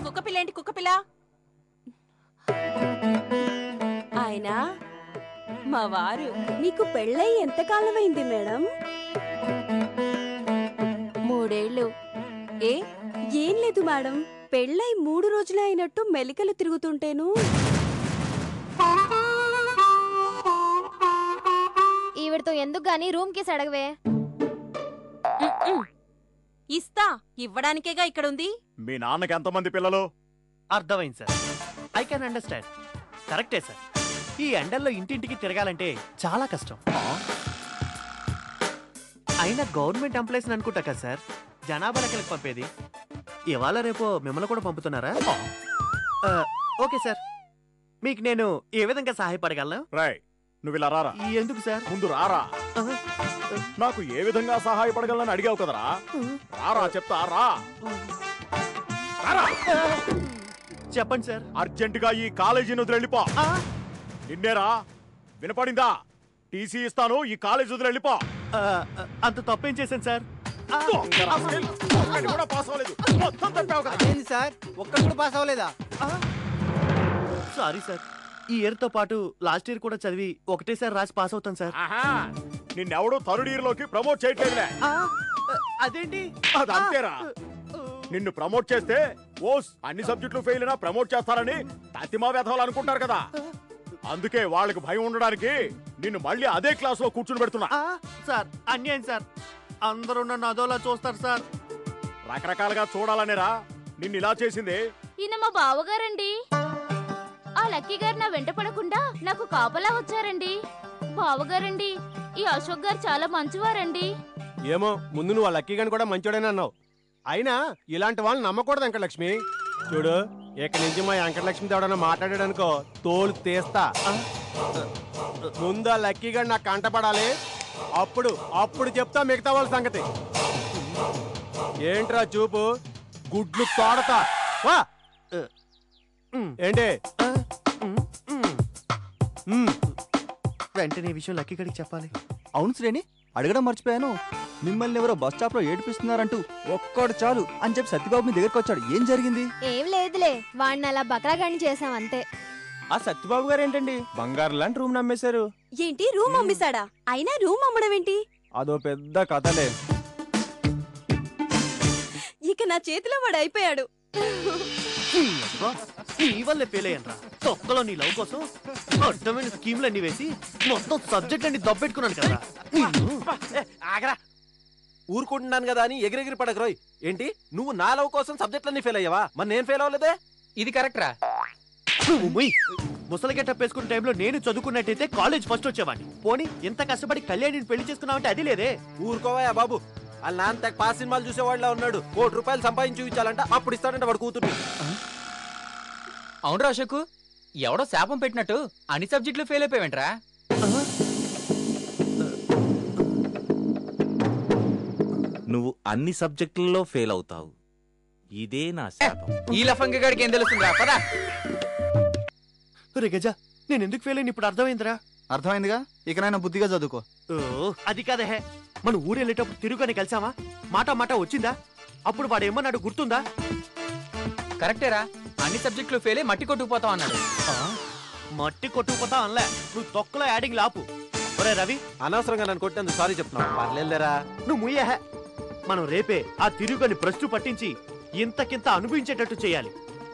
కుక్కపిల్లేంటి కుక్కపిల్ల? ఆయన మా వారు. మీకు పెళ్ళై ఎంతకాలమైంది మేడం? 3 ఏళ్ళు. ఏం లేదు మేడం, పెళ్ళై 3 రోజులే అయినట్టు మెలికలు తిరుగుతుంటేను. ఈవిడతో ఎందుకు గాని రూమ్ కి అడగవే. ఇస్తా, ఇవ్వడానికేగా ఇక్కడుంది. మీ నాన్నకి ఎంతమంది పిల్లలు? అర్థమైంది సార్. I can understand. కరెక్టే సార్. ఈ ఎండల్లో ఇంటింటికి తిరగాలంటే చాలా కష్టం. అయినా గవర్నమెంట్ ఎంప్లాయీస్ అనుకుంటా కదా సార్ జనాభా లెక్కలకు పంపేది. ఇవాళ రేపు మిమ్మల్ని కూడా పంపుతున్నారా? ఓకే సార్, మీకు నేను ఏ విధంగా సహాయపడగలను? రాయ్, నువ్వు ఇలా రారా. ఎందుకు సార్? ముందు రారా. నాకు ఏ విధంగా సహాయపడగలని అడిగావు కదరా. రారా చెప్తా, రా. చెప్పండి సార్. అర్జెంటుగా ఈ కాలేజీని వదిలి వెళ్ళిపో. నిన్నేరా, వినపడిందా? టీసీ ఇస్తాను, ఈ కాలేజీ వదిలి వెళ్ళిపో. అంత తప్పేం చేశాను సార్? కూడా పాస్ అవ్వలేదు. మొత్తం తప్పావు కదా. సార్, ఒక్కడు కూడా పాస్ అవ్వలేదా? సారీ సార్, ఈ ఇయర్ తో పాటు లాస్ట్ ఇయర్ కూడా చదివి ఒకటేసారి రాసి పాస్ అవుతాను సార్. నిన్నెవడూ థర్డ్ ఇయర్ లోకి ప్రమోట్ చేయట్లేదులే. అదేంటి? అదంతేరా. నిన్ను ప్రమోట్ చేస్తే ఓస్ అన్ని సబ్జెక్టులు ఫెయిల్ అయినా ప్రమోట్ చేస్తారని తతిమా వేధవాలు అనుకుంటారు కదా. అందుకే వాళ్ళకి భయం ఉండడానికి నిన్ను మళ్ళీ అదే క్లాస్ లో కూర్చుని పెడుతున్నా. సార్, అన్యాయం సార్. అందరూ నన్ను అదోలా చూస్తారు సార్. రకరకాలుగా చూడాలనేరా నిన్ను ఇలా చేసింది. ఈయన మా బావగారండి. ఆ లక్కీ గారు నా వెంట పడకుండా నాకు కాపలా వచ్చారండి. బావగారండి, ఈ అశోక్ గారు చాలా మంచివారండి. ఏమో, ముందు నువ్వు ఆ లక్కీ గాని కూడా మంచోడని అన్నావు. అయినా ఇలాంటి వాళ్ళని నమ్మకూడదు వెంకటలక్ష్మి. చూడు, ఇక్కడి నుంచి మా వెంకటలక్ష్మి ఎవడన్నా మాట్లాడాడనుకో తోలు తీస్తా. ముందు ఆ లక్కీ గారు నాకు కంటపడాలి. అప్పుడు అప్పుడు చెప్తా మిగతా వాళ్ళ సంగతి. ఏంట్రా చూపు, గుడ్లు తోడతా. వా ఏంటి? వెంటనే విషయం లక్కీ గడికి చెప్పాలి. అవును శ్రేణి, అడగడం మర్చిపోయాను. మిమ్మల్ని ఎవరో బస్ స్టాప్ లో ఏడిపిస్తున్నారంటూ ఒక్కడు చాలు అని చెప్పి సత్యబాబు మీ దగ్గరకు వచ్చాడు. ఏం జరిగింది? ఏం లేదులే, వాడిని అలా బక్రాగాని చేసాం అంతే. ఆ సత్యబాబు గారు ఏంటండి బంగారు లాంటి రూమ్ నమ్మేశారు? ఏంటి, రూమ్ అమ్మేశాడా? అయినా రూమ్ అమ్మడం ఏంటి? అదో పెద్ద కథలే. ఇక నా చేతిలో వాడు అయిపోయాడు. నీ వల్లే ఫెయిల్ అయ్యాను రా. తొక్కలో నీ లవ్ కోసం అర్థమైన స్కీమ్లన్నీ వేసి మొత్తం సబ్జెక్ట్ అన్ని దబ్బెట్టుకున్నాను కదా. ఆగరా, ఊరుకుంటున్నాను కదా అని ఎగిరెగిరి పడకరోయ్. ఏంటి, నువ్వు నా లవ్ కోసం సబ్జెక్టులన్నీ ఫెయిల్ అయ్యావా? మరి నేను ఫెయిల్ అవ్వలేదే. ఇది కరెక్ట్ రా. ముసలి గెటప్ వేసుకున్న టైంలో నేను చదువుకున్నట్టయితే కాలేజ్ ఫస్ట్ వచ్చేవాడిని. పోనీ ఎంత కష్టపడి కళ్యాణిని పెళ్లి చేసుకున్నావంటే అది లేదే. ఊరుకోవా బాబు, వాళ్ళ నాన్న పాస్ సినిమాలు చూసేవాళ్ళ ఉన్నాడు. ₹1 సంపాదించి చూపించాలంట, అప్పుడు ఇస్తాడంట వాడు కూతురు. అవునరా అశోక్, ఎవడో శాపం పెట్టినట్టు అన్ని సబ్జెక్టులు ఫెయిల్ అయిపోయావేంట్రా? నువ్వు అన్ని సబ్జెక్టులలో ఫెయిల్ అవుతావు, ఇదే నా శాపం. ఈ లఫంగ గడికి ఏం తెలుస్తుందిరా, పదా. రే గజ, నేను ఎందుకు ఫెయిల్ అయిన ఇప్పుడు అర్థమైందిరా. అర్థమైందిగా, ఇకనైనా బుద్ధిగా చదువుకో. అది కాదే, మనం ఊరెళ్ళేటప్పుడు తిరుగుని కలిసామా? మాట మాట వచ్చిందా? అప్పుడు వాడు ఏమన్నాడు గుర్తుందా? కరెక్టేరా, అన్ని సబ్జెక్టులు ఫెయిల్ అయి మట్టి కొట్టుకుపోతావు అన్నాడు. మట్టి కొట్టుకుపోతావు అనలే, నువ్వు తొక్కలో యాడింగ్ లాపు. ఒరే రవి, అనవసరంగా నన్ను కొట్టినందుకు సారీ చెప్తున్నావు. పర్లేదురా, నువ్వు ముయ్యహ. మనం రేపే ఆ తిరుగుని భ్రష్టు పట్టించి ఇంతకింత అనుభవించేటట్టు చేయాలి.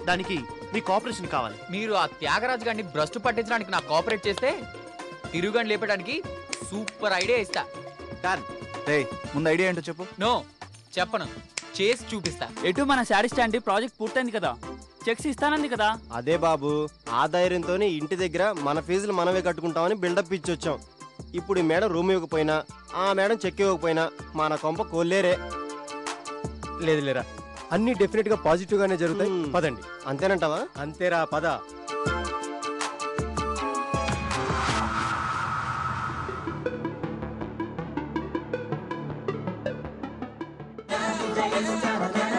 దానికి మీ కోఆపరేషన్ కావాలి. మీరు ఆ త్యాగరాజు గారిని భ్రష్టు పట్టించడానికి నాకు కోఆపరేట్ చేస్తే తిరుగుని లేపడానికి సూపర్ ఐడియా ఇస్తా. ముందు ఐడియా ఏంటో చెప్పు. నో చెప్పను, చేసి చూపిస్తా. ఎటు మన శాడిస్ట్ ఆంటీ ప్రాజెక్ట్ పూర్తయింది కదా, చెక్స్ ఇస్తానంది కదా. అదే బాబు, ఆ ధైర్యంతోనే ఇంటి దగ్గర మన ఫీజులు మనమే కట్టుకుంటామని బిల్డప్ ఇచ్చి వచ్చాం. ఇప్పుడు ఈ మేడం రూమ్ ఇవ్వకపోయినా, ఆ మేడం చెక్ ఇవ్వకపోయినా మన కొంప కోల్లేరే. లేదు లేరా, అన్ని డెఫినెట్ గా పాజిటివ్ గానే జరుగుతాయి. పదండి. అంతేనంటావా? అంతేరా, పద. Jai